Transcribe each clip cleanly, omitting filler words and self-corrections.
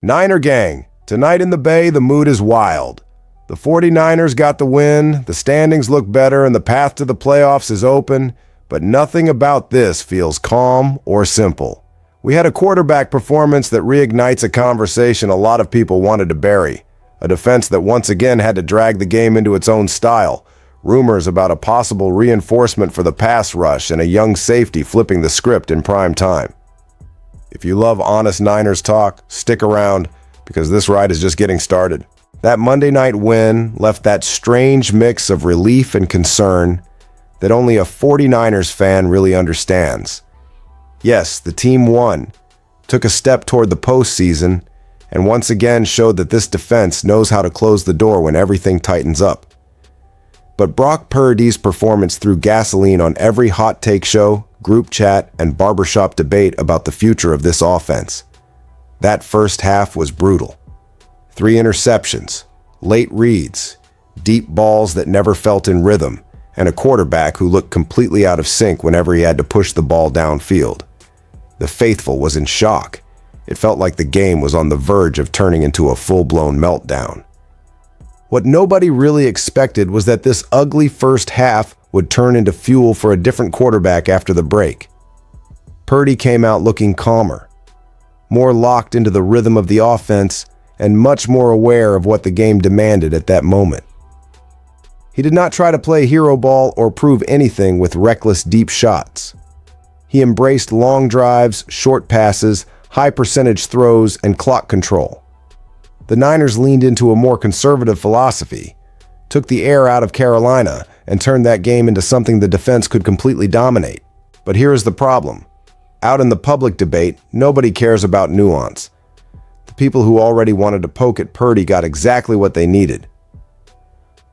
Niner gang, tonight in the Bay, the mood is wild. The 49ers got the win, the standings look better, and the path to the playoffs is open, but nothing about this feels calm or simple. We had a quarterback performance that reignites a conversation a lot of people wanted to bury, a defense that once again had to drag the game into its own style, rumors about a possible reinforcement for the pass rush, and a young safety flipping the script in prime time. If you love honest Niners talk, stick around, because this ride is just getting started. That Monday night win left that strange mix of relief and concern that only a 49ers fan really understands. Yes, the team won, took a step toward the postseason, and once again showed that this defense knows how to close the door when everything tightens up. But Brock Purdy's performance threw gasoline on every hot take show, group chat, and barbershop debate about the future of this offense. That first half was brutal. 3 interceptions, late reads, deep balls that never felt in rhythm, and a quarterback who looked completely out of sync whenever he had to push the ball downfield. The faithful was in shock. It felt like the game was on the verge of turning into a full-blown meltdown. What nobody really expected was that this ugly first half would turn into fuel for a different quarterback after the break. Purdy came out looking calmer, more locked into the rhythm of the offense, and much more aware of what the game demanded at that moment. He did not try to play hero ball or prove anything with reckless deep shots. He embraced long drives, short passes, high percentage throws, and clock control. The Niners leaned into a more conservative philosophy, took the air out of Carolina, and turned that game into something the defense could completely dominate. But here is the problem. Out in the public debate, nobody cares about nuance. The people who already wanted to poke at Purdy got exactly what they needed.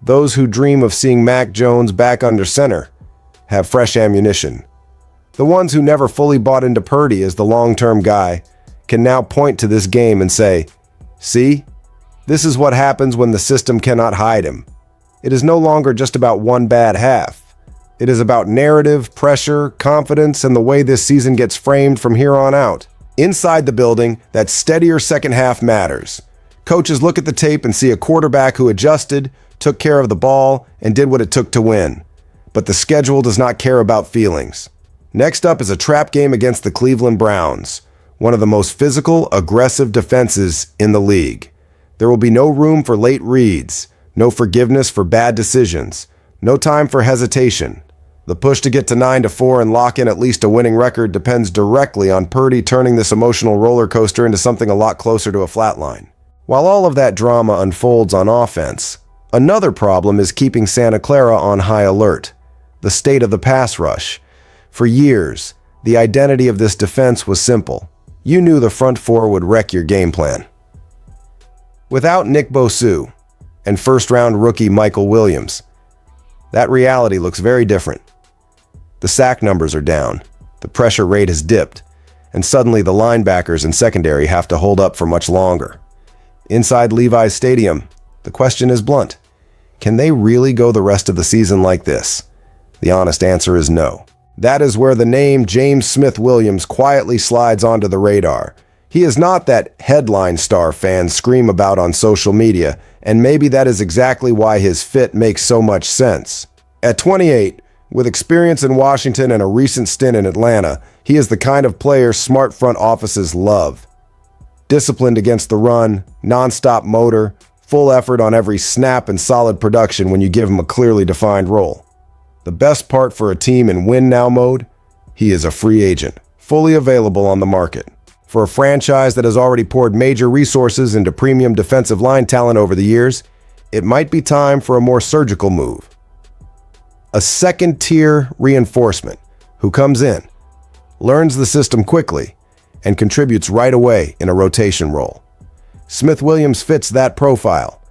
Those who dream of seeing Mac Jones back under center have fresh ammunition. The ones who never fully bought into Purdy as the long-term guy can now point to this game and say, "See, this is what happens when the system cannot hide him." It is no longer just about one bad half. It is about narrative, pressure, confidence, and the way this season gets framed from here on out. Inside the building, that steadier second half matters. Coaches look at the tape and see a quarterback who adjusted, took care of the ball, and did what it took to win. But the schedule does not care about feelings. Next up is a trap game against the Cleveland Browns, one of the most physical, aggressive defenses in the league. There will be no room for late reads, no forgiveness for bad decisions, no time for hesitation. The push to get to 9-4 and lock in at least a winning record depends directly on Purdy turning this emotional roller coaster into something a lot closer to a flatline. While all of that drama unfolds on offense, another problem is keeping Santa Clara on high alert. The state of the pass rush. For years, the identity of this defense was simple. You knew the front four would wreck your game plan. Without Nick Bosu and first-round rookie Michael Williams, that reality looks very different. The sack numbers are down, the pressure rate has dipped, and suddenly the linebackers and secondary have to hold up for much longer. Inside Levi's Stadium, the question is blunt. Can they really go the rest of the season like this? The honest answer is no. That is where the name James Smith-Williams quietly slides onto the radar. He is not that headline star fans scream about on social media, and maybe that is exactly why his fit makes so much sense. At 28, with experience in Washington and a recent stint in Atlanta, he is the kind of player smart front offices love. Disciplined against the run, non-stop motor, full effort on every snap, and solid production when you give him a clearly defined role. The best part for a team in win-now mode? He is a free agent, fully available on the market. For a franchise that has already poured major resources into premium defensive line talent over the years, it might be time for a more surgical move. A second-tier reinforcement who comes in, learns the system quickly, and contributes right away in a rotation role. Smith-Williams fits that profile.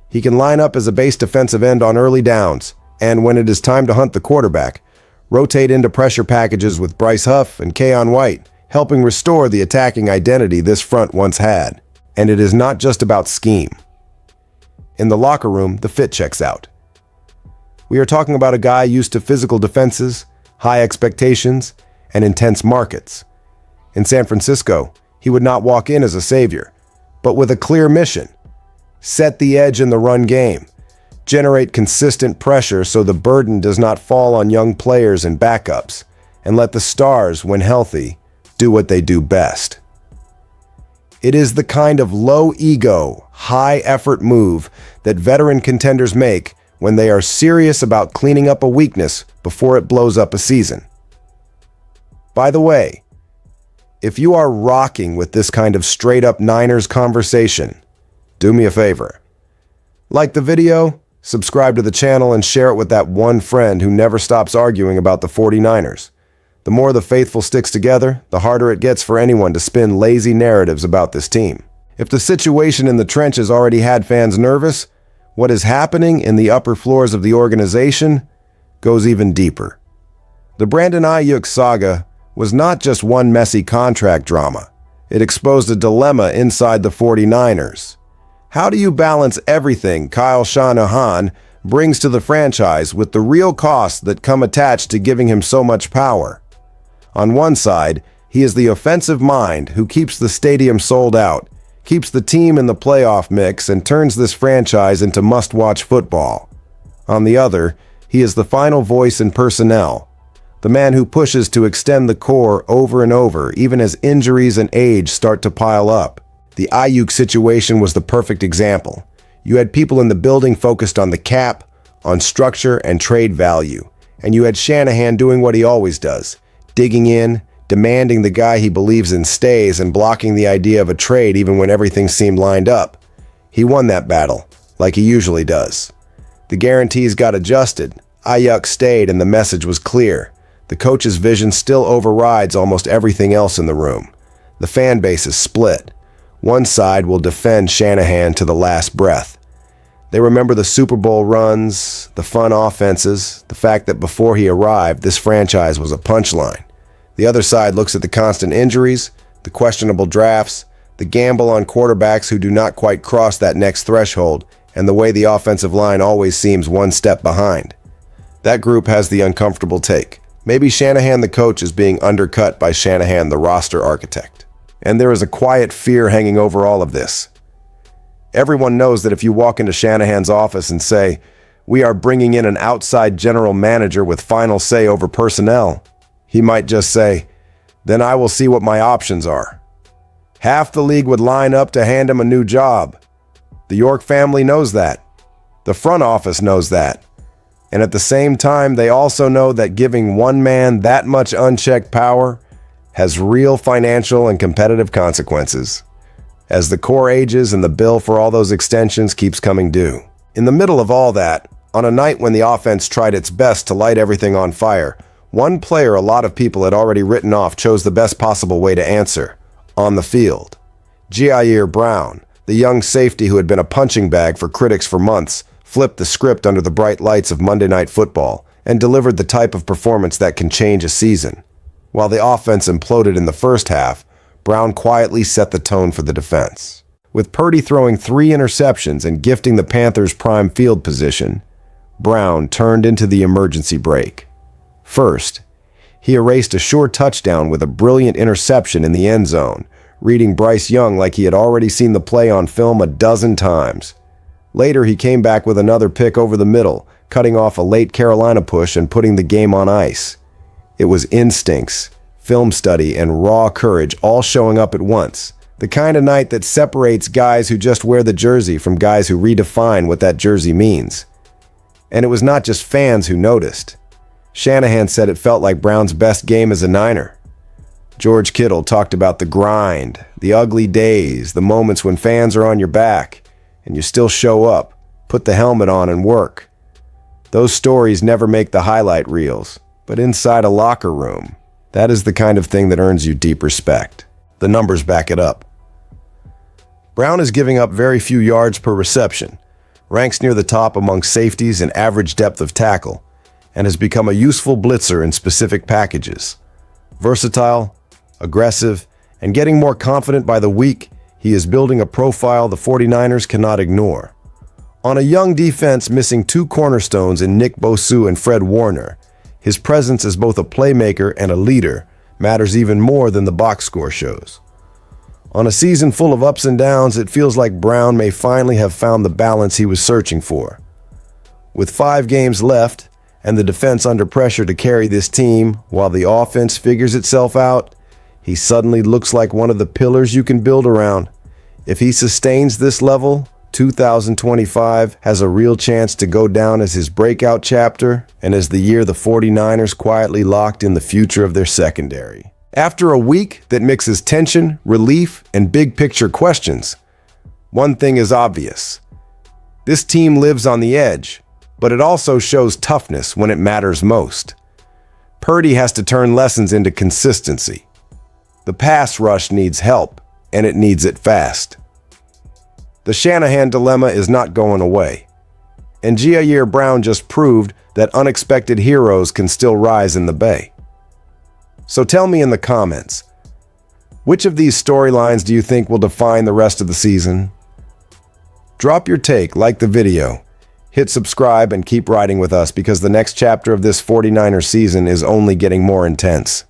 He can line up as a base defensive end on early downs, and when it is time to hunt the quarterback, rotate into pressure packages with Bryce Huff and Keion White, helping restore the attacking identity this front once had. And it is not just about scheme. In the locker room, the fit checks out. We are talking about a guy used to physical defenses, high expectations, and intense markets. In San Francisco, he would not walk in as a savior, but with a clear mission. Set the edge in the run game. Generate consistent pressure so the burden does not fall on young players and backups, and let the stars, when healthy, do what they do best. It is the kind of low-ego, high-effort move that veteran contenders make when they are serious about cleaning up a weakness before it blows up a season. By the way, if you are rocking with this kind of straight-up Niners conversation, do me a favor. Like the video, subscribe to the channel, and share it with that one friend who never stops arguing about the 49ers. The more the faithful sticks together, the harder it gets for anyone to spin lazy narratives about this team. If the situation in the trenches already had fans nervous, what is happening in the upper floors of the organization goes even deeper. The Brandon Ayuk saga was not just one messy contract drama. It exposed a dilemma inside the 49ers. How do you balance everything Kyle Shanahan brings to the franchise with the real costs that come attached to giving him so much power? On one side, he is the offensive mind who keeps the stadium sold out, keeps the team in the playoff mix, and turns this franchise into must-watch football. On the other, he is the final voice in personnel, the man who pushes to extend the core over and over, even as injuries and age start to pile up. The Ayuk situation was the perfect example. You had people in the building focused on the cap, on structure and trade value, and you had Shanahan doing what he always does, digging in, demanding the guy he believes in stays, and blocking the idea of a trade even when everything seemed lined up. He won that battle, like he usually does. The guarantees got adjusted, Ayuk stayed, and the message was clear. The coach's vision still overrides almost everything else in the room. The fan base is split. One side will defend Shanahan to the last breath. They remember the Super Bowl runs, the fun offenses, the fact that before he arrived, this franchise was a punchline. The other side looks at the constant injuries, the questionable drafts, the gamble on quarterbacks who do not quite cross that next threshold, and the way the offensive line always seems one step behind. That group has the uncomfortable take. Maybe Shanahan the coach is being undercut by Shanahan the roster architect. And there is a quiet fear hanging over all of this. Everyone knows that if you walk into Shanahan's office and say, "We are bringing in an outside general manager with final say over personnel," he might just say, "Then I will see what my options are." Half the league would line up to hand him a new job. The York family knows that. The front office knows that. And at the same time, they also know that giving one man that much unchecked power has real financial and competitive consequences, as the core ages and the bill for all those extensions keeps coming due. In the middle of all that, on a night when the offense tried its best to light everything on fire, one player a lot of people had already written off chose the best possible way to answer: on the field. Gia Brown, the young safety who had been a punching bag for critics for months, flipped the script under the bright lights of Monday Night Football and delivered the type of performance that can change a season. While the offense imploded in the first half, Brown quietly set the tone for the defense. With Purdy throwing 3 interceptions and gifting the Panthers prime field position, Brown turned into the emergency brake. First, he erased a sure touchdown with a brilliant interception in the end zone, reading Bryce Young like he had already seen the play on film a dozen times. Later, he came back with another pick over the middle, cutting off a late Carolina push and putting the game on ice. It was instincts, film study, and raw courage all showing up at once. The kind of night that separates guys who just wear the jersey from guys who redefine what that jersey means. And it was not just fans who noticed. Shanahan said it felt like Brown's best game as a Niner. George Kittle talked about the grind, the ugly days, the moments when fans are on your back, and you still show up, put the helmet on, and work. Those stories never make the highlight reels, but inside a locker room, that is the kind of thing that earns you deep respect. The numbers back it up. Brown is giving up very few yards per reception, ranks near the top among safeties in average depth of tackle, and has become a useful blitzer in specific packages. Versatile, aggressive, and getting more confident by the week, he is building a profile the 49ers cannot ignore. On a young defense missing 2 cornerstones in Nick Bosu and Fred Warner, his presence as both a playmaker and a leader matters even more than the box score shows. On a season full of ups and downs, it feels like Brown may finally have found the balance he was searching for. With 5 games left and the defense under pressure to carry this team while the offense figures itself out, he suddenly looks like one of the pillars you can build around. If he sustains this level, 2025 has a real chance to go down as his breakout chapter and as the year the 49ers quietly locked in the future of their secondary. After a week that mixes tension, relief, and big-picture questions, one thing is obvious. This team lives on the edge, but it also shows toughness when it matters most. Purdy has to turn lessons into consistency. The pass rush needs help, and it needs it fast. The Shanahan dilemma is not going away, and Gia Brown just proved that unexpected heroes can still rise in the Bay. So tell me in the comments, which of these storylines do you think will define the rest of the season? Drop your take, like the video, hit subscribe, and keep riding with us because the next chapter of this 49er season is only getting more intense.